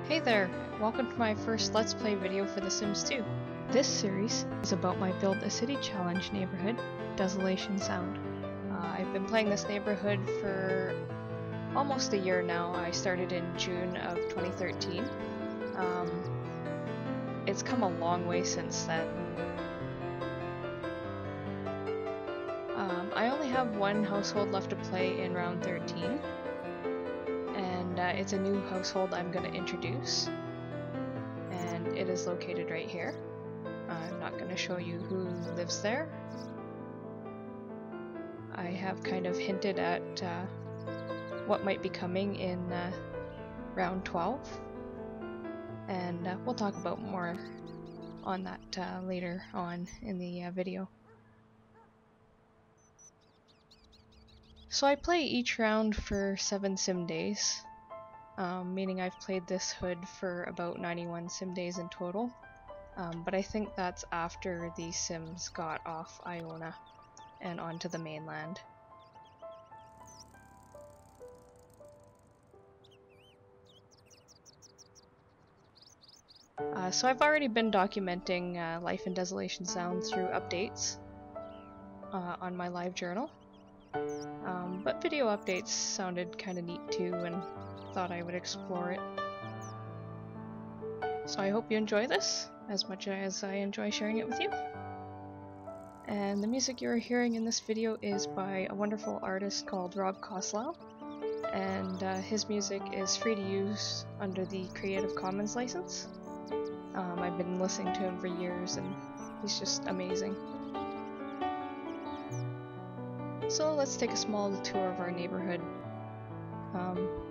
Hey there! Welcome to my first Let's Play video for The Sims 2. This series is about my Build a City Challenge neighborhood, Desolation Sound. I've been playing this neighborhood for almost a year now. I started in June of 2013. It's come a long way since then. I only have one household left to play in round 13. And it's a new household I'm going to introduce, and it is located right here. I'm not going to show you who lives there. I have kind of hinted at what might be coming in round 12, and we'll talk about more on that later on in the video. So I play each round for 7 sim days. Meaning I've played this hood for about 91 sim days in total, but I think that's after the sims got off Iona and onto the mainland. So I've already been documenting life in Desolation Sound through updates on my live journal, but video updates sounded kind of neat too, and thought I would explore it. So I hope you enjoy this as much as I enjoy sharing it with you. And the music you're hearing in this video is by a wonderful artist called Rob Koslow, and his music is free to use under the Creative Commons license. I've been listening to him for years and he's just amazing. So let's take a small tour of our neighborhood.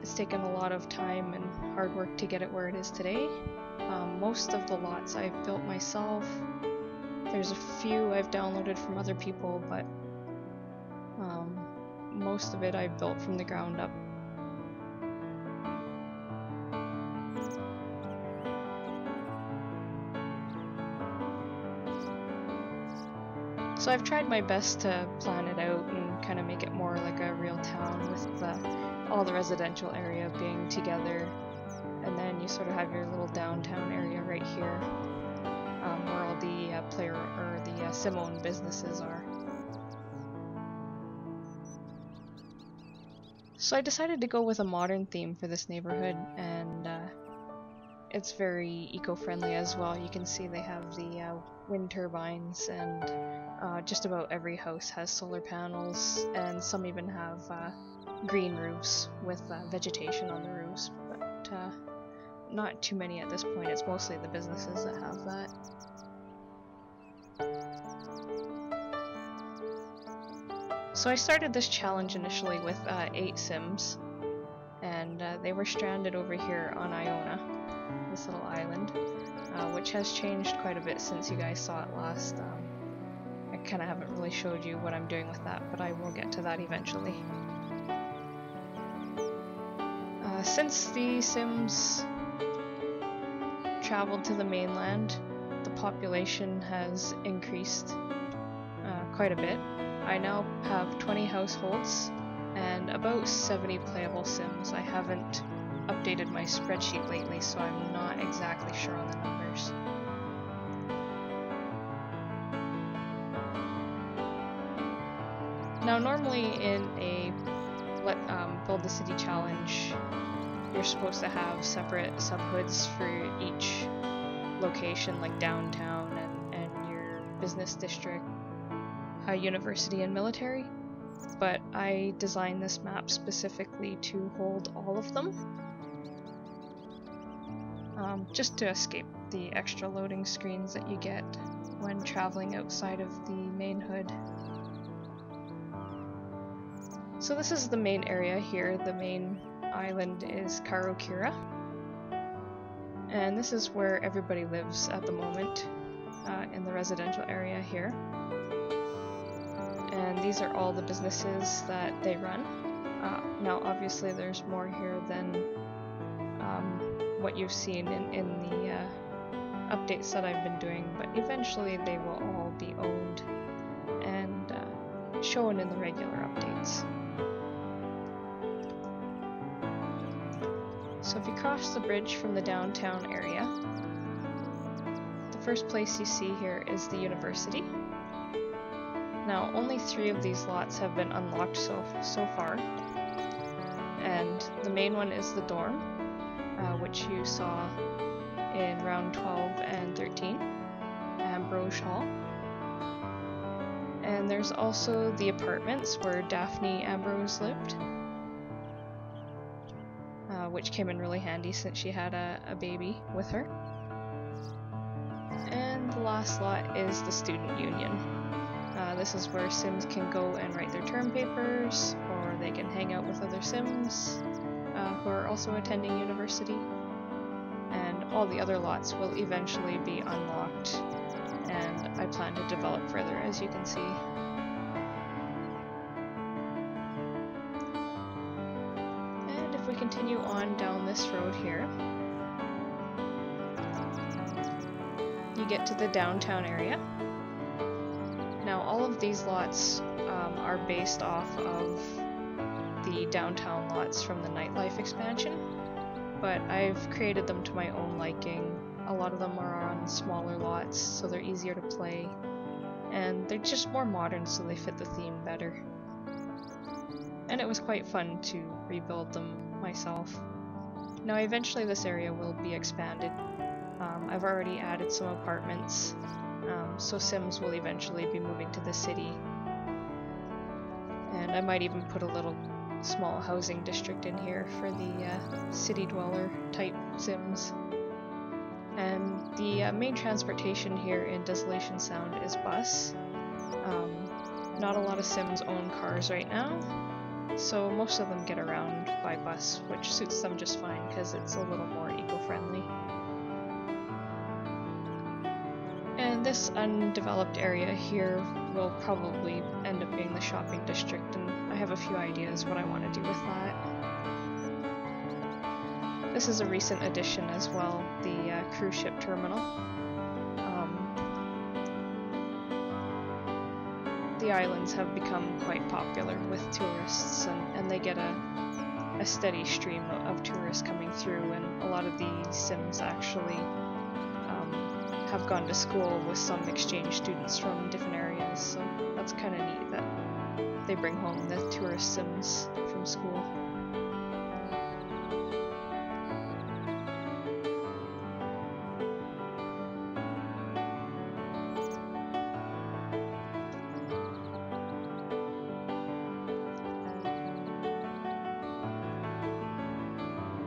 It's taken a lot of time and hard work to get it where it is today. Most of the lots I've built myself. There's a few I've downloaded from other people, but most of it I've built from the ground up. So I've tried my best to plan it out and kind of make it more like a real town with all the residential area being together, and then you sort of have your little downtown area right here where all the sim-owned businesses are. So I decided to go with a modern theme for this neighborhood, and it's very eco-friendly as well. You can see they have the wind turbines, and just about every house has solar panels, and some even have green roofs with vegetation on the roofs, but not too many at this point. It's mostly the businesses that have that. So I started this challenge initially with 8 sims, and they were stranded over here on Iona, this little island, which has changed quite a bit since you guys saw it last. I kind of haven't really showed you what I'm doing with that, but I will get to that eventually. Since the sims traveled to the mainland, the population has increased quite a bit. I now have 20 households and about 70 playable sims. I haven't updated my spreadsheet lately, so I'm not exactly sure on the numbers. Now normally in a Build the City challenge, you're supposed to have separate subhoods for each location, like downtown and your business district, university, and military. But I designed this map specifically to hold all of them, just to escape the extra loading screens that you get when traveling outside of the main hood. So this is the main area here. The main island is Karokira, and this is where everybody lives at the moment in the residential area here. And these are all the businesses that they run. Now obviously there's more here than what you've seen in the updates that I've been doing, but eventually they will all be owned and shown in the regular updates. So if you cross the bridge from the downtown area, the first place you see here is the university. Now, only 3 of these lots have been unlocked so far, and the main one is the dorm, which you saw in round 12 and 13, Ambrose Hall. And there's also the apartments where Daphne Ambrose lived, which came in really handy since she had a baby with her. And the last lot is the student union. This is where Sims can go and write their term papers, or they can hang out with other Sims who are also attending university. And all the other lots will eventually be unlocked, and I plan to develop further, as you can see. And if we continue on down this road here, you get to the downtown area. Now, all of these lots are based off of the downtown lots from the Nightlife expansion, but I've created them to my own liking. A lot of them are on smaller lots, so they're easier to play, and they're just more modern, so they fit the theme better. And it was quite fun to rebuild them myself. Now, eventually this area will be expanded. I've already added some apartments, so Sims will eventually be moving to the city. And I might even put a little small housing district in here for the city dweller type Sims. And the main transportation here in Desolation Sound is bus. Not a lot of Sims own cars right now, so most of them get around by bus, which suits them just fine because it's a little more eco-friendly. And this undeveloped area here will probably end up being the shopping district, and I have a few ideas what I want to do with that. This is a recent addition as well, the cruise ship terminal. The islands have become quite popular with tourists, and they get a steady stream of tourists coming through, and a lot of the Sims actually have gone to school with some exchange students from different areas, so that's kind of neat that they bring home the tourist Sims from school.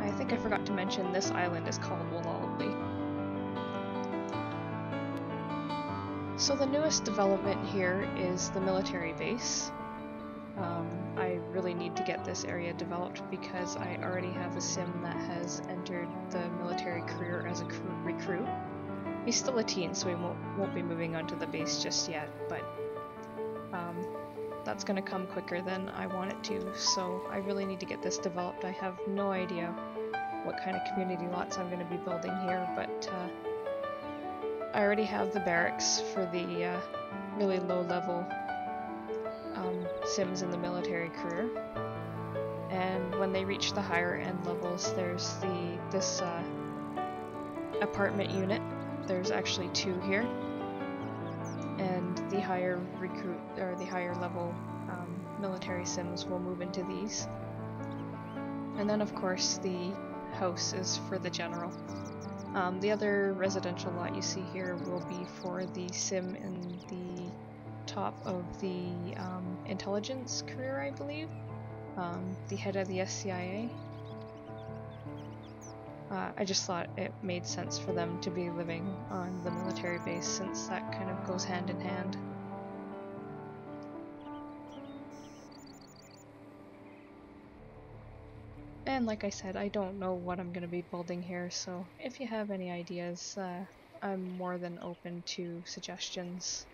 I think I forgot to mention this island is called Wollolly. So the newest development here is the military base. I really need to get this area developed because I already have a Sim that has entered the military career as a recruit. He's still a teen, so he won't be moving onto the base just yet, but that's going to come quicker than I want it to, so I really need to get this developed. I have no idea what kind of community lots I'm going to be building here, but I already have the barracks for the really low-level Sims in the military career, and when they reach the higher end levels, there's this apartment unit. There's actually 2 here, and the higher recruit or the higher level military Sims will move into these. And then, of course, the house is for the general. The other residential lot you see here will be for the Sim in the top of the intelligence career, I believe. The head of the SCIA. I just thought it made sense for them to be living on the military base since that kind of goes hand in hand. And like I said, I don't know what I'm going to be building here, so if you have any ideas, I'm more than open to suggestions.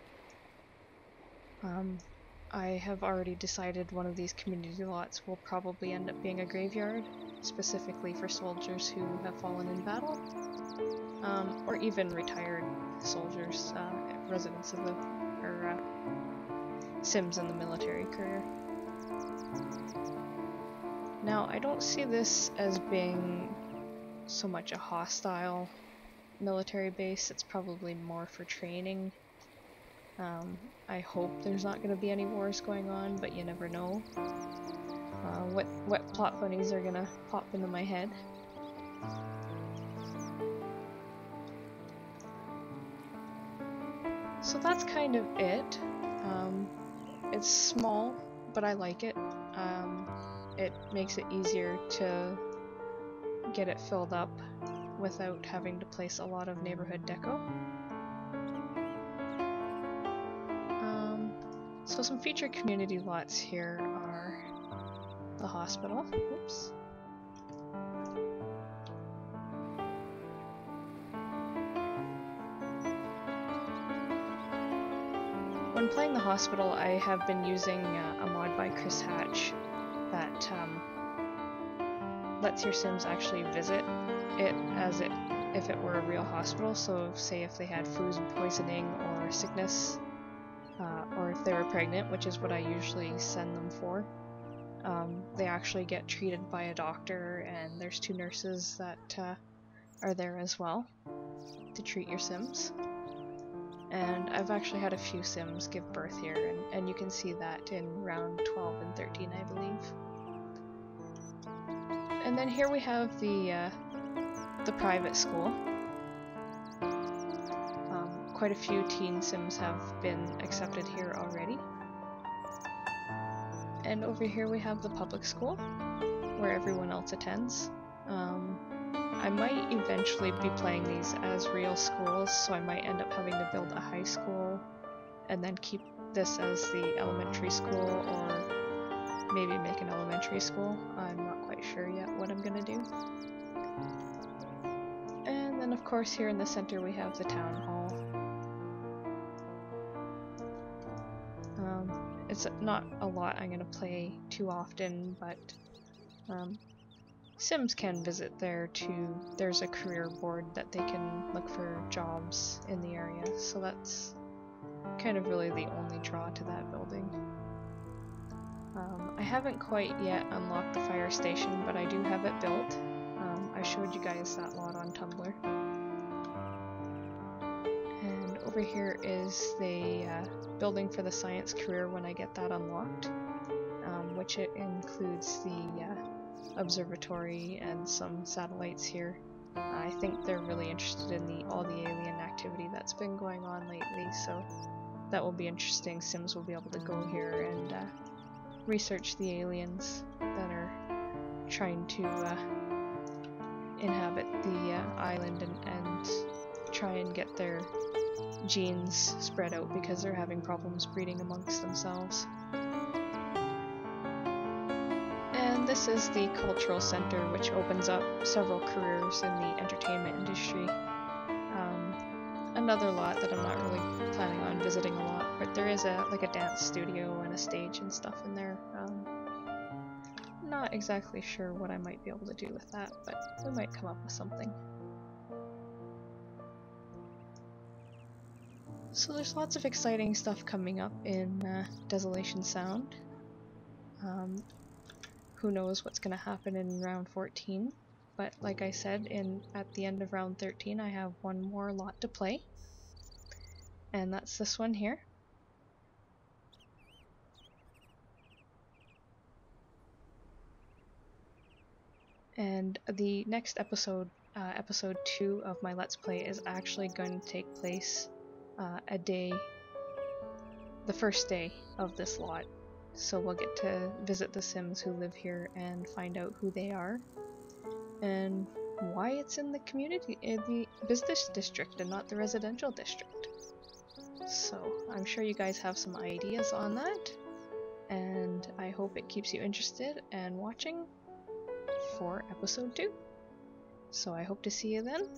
I have already decided one of these community lots will probably end up being a graveyard, specifically for soldiers who have fallen in battle, or even retired soldiers, residents of the, or Sims in the military career. Now, I don't see this as being so much a hostile military base. It's probably more for training. I hope there's not going to be any wars going on, but you never know. What plot bunnies are gonna pop into my head. So that's kind of it. It's small, but I like it. It makes it easier to get it filled up without having to place a lot of neighborhood deco. So some featured community lots here are the hospital. Oops. When playing the hospital, I have been using a mod by Chris Hatch that lets your Sims actually visit it as if it were a real hospital. So say if they had food poisoning or sickness, or if they were pregnant, which is what I usually send them for, they actually get treated by a doctor, and there's 2 nurses that are there as well to treat your Sims. And I've actually had a few Sims give birth here, and you can see that in round 12 and 13, I believe. And then here we have the private school. Quite a few teen Sims have been accepted here already. And over here we have the public school, where everyone else attends. I might eventually be playing these as real schools, so I might end up having to build a high school and then keep this as the elementary school, or maybe make an elementary school. I'm not quite sure yet what I'm gonna do. And then of course here in the center we have the town hall. It's not a lot I'm gonna play too often, but Sims can visit there too. There's a career board that they can look for jobs in the area, so that's kind of really the only draw to that building. I haven't quite yet unlocked the fire station, but I do have it built. I showed you guys that lot on Tumblr. And over here is the building for the science career when I get that unlocked, which it includes the observatory and some satellites here. I think they're really interested in all the alien activity that's been going on lately, so that will be interesting. Sims will be able to go here and research the aliens that are trying to inhabit the island and try and get their genes spread out because they're having problems breeding amongst themselves. And this is the cultural center, which opens up several careers in the entertainment industry. Another lot that I'm not really planning on visiting a lot, but there is a dance studio and a stage and stuff in there. Not exactly sure what I might be able to do with that, but we might come up with something. So there's lots of exciting stuff coming up in Desolation Sound. Who knows what's going to happen in round 14, but like I said, at the end of round 13 I have one more lot to play, and that's this one here. And the next episode, episode 2 of my Let's Play, is actually going to take place the first day of this lot. So we'll get to visit the Sims who live here and find out who they are and why it's in the community, in the business district and not the residential district. So I'm sure you guys have some ideas on that, and I hope it keeps you interested and watching for episode 2. So I hope to see you then.